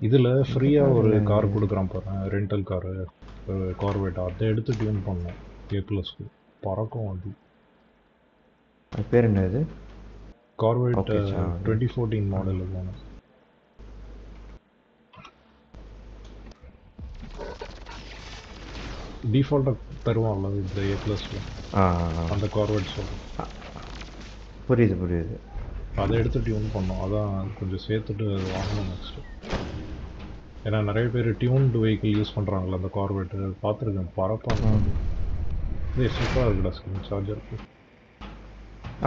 இதில் ஃப்ரீயாக ஒரு என்ன கார் இது? கொடுக்குறான் பாரு, ரெண்டல் காரு, கார்வேட். அதை எடுத்து டியூன் பண்ணோம் A+க்கு. பறக்கும் வண்டி. அது பேர் என்ன இது? கார்வேட் ஓகே 2014 மாடல் தானே. டிஃபால்ட்டாக தருவான்ல இந்த A+ல அந்த கார்வேட் சொல்கிறேன். புரியுது புரியுது. அதை எடுத்து டியூன் பண்ணோம். அதான் கொஞ்சம் சேர்த்துட்டு அது வாங்கணும் நெக்ஸ்ட்டு. ஏன்னா நிறைய பேர் டியூன்டு வெஹிக்கிள் யூஸ் பண்ணுறாங்களா அந்த கார்வேட்டு. பார்த்துருக்கேன், பறப்பாங்க. இதே சூப்பராக இருக்குடா ஸ்கிரீன் சார்ஜருக்கு.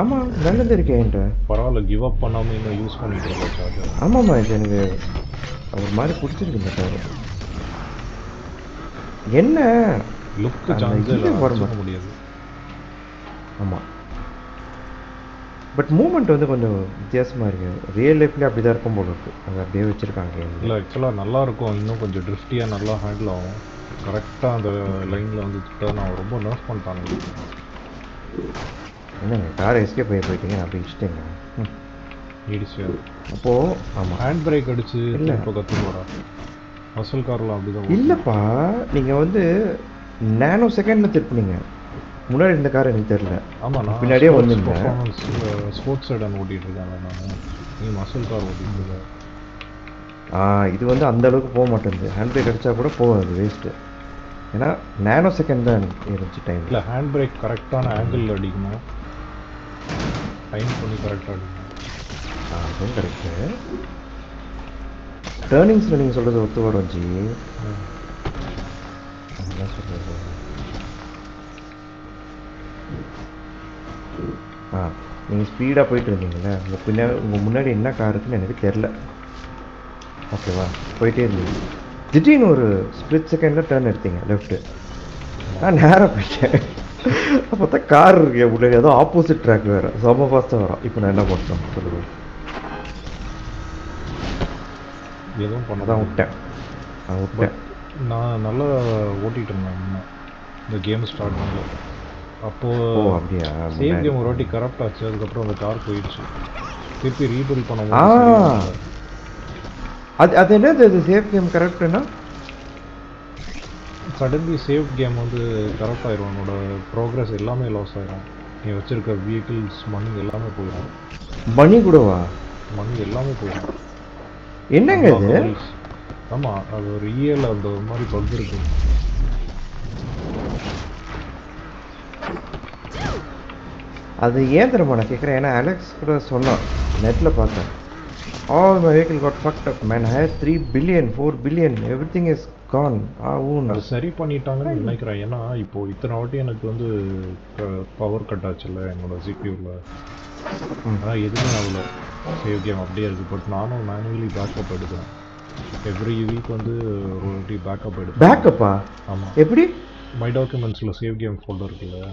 ஆமாம் நல்லது இருக்கேன் என்கிட்ட. பரவாயில்ல, கிவ் அப் பண்ணாமல் இன்னும் யூஸ் பண்ணிட்டு இருக்கோம் சார்ஜர். ஆமாம்மா இது எனக்கு ஒரு மாதிரி பிடிச்சிருக்கு இந்த கார். என்ன லுக்கு சான்ஸே வர முடியாது. ஆமாம் பட் மூமெண்ட் வந்து கொஞ்சம் வித்தியாசமாக இருக்குது. ரியல் லைஃப்லேயே அப்படி தான் இருக்கும் போல இருக்குது. அது அப்படியே வச்சுருக்காங்க. இல்லை ஆக்சுவலாக நல்லாயிருக்கும், இன்னும் கொஞ்சம் ட்ரிஃப்டியாக நல்லா ஹேண்டில் ஆகும். கரெக்டாக அந்த லைனில் வந்து நான் ரொம்ப நர்ஃப் பண்ணிட்டாங்க. என்னங்க கார் எஸ்கேப் ஆகி போயிட்டீங்க, அப்படி வச்சுட்டேங்க ஈடிச்சியாக. அப்போது ஆமாம் ஹேண்ட் பிரேக் அடித்து இப்போ கற்றுக்கூடா. மசல் கார்லாம் அப்படி தான். இல்லைப்பா, நீங்கள் வந்து நேனோ செகண்டில் திருப்பினீங்க. முன்னாடி இந்த கார் எனக்கு தெரியல. ஆமாம், நான் பின்னாடியே வந்து பர்ஃபார்மன்ஸ் ஸ்போர்ட்ஸ் சைடன் ஓட்டிகிட்டு இருக்காங்க. நான் நீ மசல் கார் ஓட்டிகிட்டு இருக்க. இது வந்து அந்த அளவுக்கு போக மாட்டேங்குது. ஹேண்ட் பிரேக் அடித்தா கூட போகாது, வேஸ்ட்டு. ஏன்னா நேனோ செகண்ட் தான் இருந்துச்சு டைம். இல்லை, ஹேண்ட் பிரேக் கரெக்டான ஆங்கிள் அடிக்கணும், டைம் பண்ணி கரெக்டாக அடிக்கணும். அதுவும் கரெக்டு. டேர்னிங்ஸில் நீங்கள் சொல்கிறது ஒத்து வரும் ஜி. அதுதான் சொல்கிறது. நீங்கள் ஸ்பீடாக போயிட்டு இருந்தீங்களே, உங்கள் முன்னாடி என்ன கார் இருக்குன்னு எனக்கு தெரில. ஓகேவா, போயிட்டே இருந்தீங்க. திடீர்னு ஒரு ஸ்ப்ளிட் செகண்டில் டேர்ன் எடுத்தீங்க லெஃப்ட்டு. நான் நேராக போயிட்டேன். அப்போ தான் கார் இருக்கு முன்னாடி, ஏதோ ஆப்போசிட் ட்ராக் வேறு, செம்ம ஃபாஸ்ட்டாக வரும். இப்போ நான் என்ன பண்ணுறேன் சொல்லுவேன். எதுவும் பண்ண தான் விட்டேன். நான் நல்லா ஓட்டிகிட்டு இருந்தேன் இந்த கேம் ஸ்டார்ட் பண்ணல. அப்போது அப்படியா, சேவ் கேம் ஒரு வாட்டி கரப்ட் ஆச்சு. அதுக்கப்புறம் அந்த கார் போயிடுச்சு. திருப்பி ரீபில்ட் பண்ண. அது என்னது அது சேவ் கேம் கரெக்டுன்னா? சடன்லி சேவ் கேம் வந்து கரெக்ட் ஆயிரும். உன்னோட ப்ரோக்ரஸ் எல்லாமே லாஸ் ஆயிரும். நீ வச்சிருக்க வெஹிக்கிள்ஸ், மணி எல்லாமே போயிடும். மணி கூடவா? மணி எல்லாமே போயிடும். என்னங்க இது? ஆமாம், அது ஒரு இயல் அந்த மாதிரி பக் இருக்கு. அது ஏன் தெரியுமா நான் கேட்குறேன்? ஏன்னா அலெக்ஸ் கூட சொன்னான், நெட்டில் பார்த்தேன். All my vehicle got fucked up, man. I had 3 billion, 4 billion, everything is gone. அது சரி பண்ணிட்டாங்கன்னு நினைக்கிறேன். ஏன்னா இப்போ இத்தனை வாட்டி எனக்கு வந்து பவர் கட் ஆச்சுல்ல என்னோட சிபியூவில். ஆனால் எதுவுமே ஆகல, சேவ் கேம் அப்படியே இருக்குது. பட் நானும் மேனுவலி பேக்கப் எடுக்கிறேன். எவ்ரி வீக் வந்து ஒரு வாட்டி பேக்கப் எடுப்பேன். பேக்கப்பா? ஆமாம். எப்படி? மை டாக்குமெண்ட்ஸில் சேவ் கேம் ஃபோல்டர் இருக்குல்ல,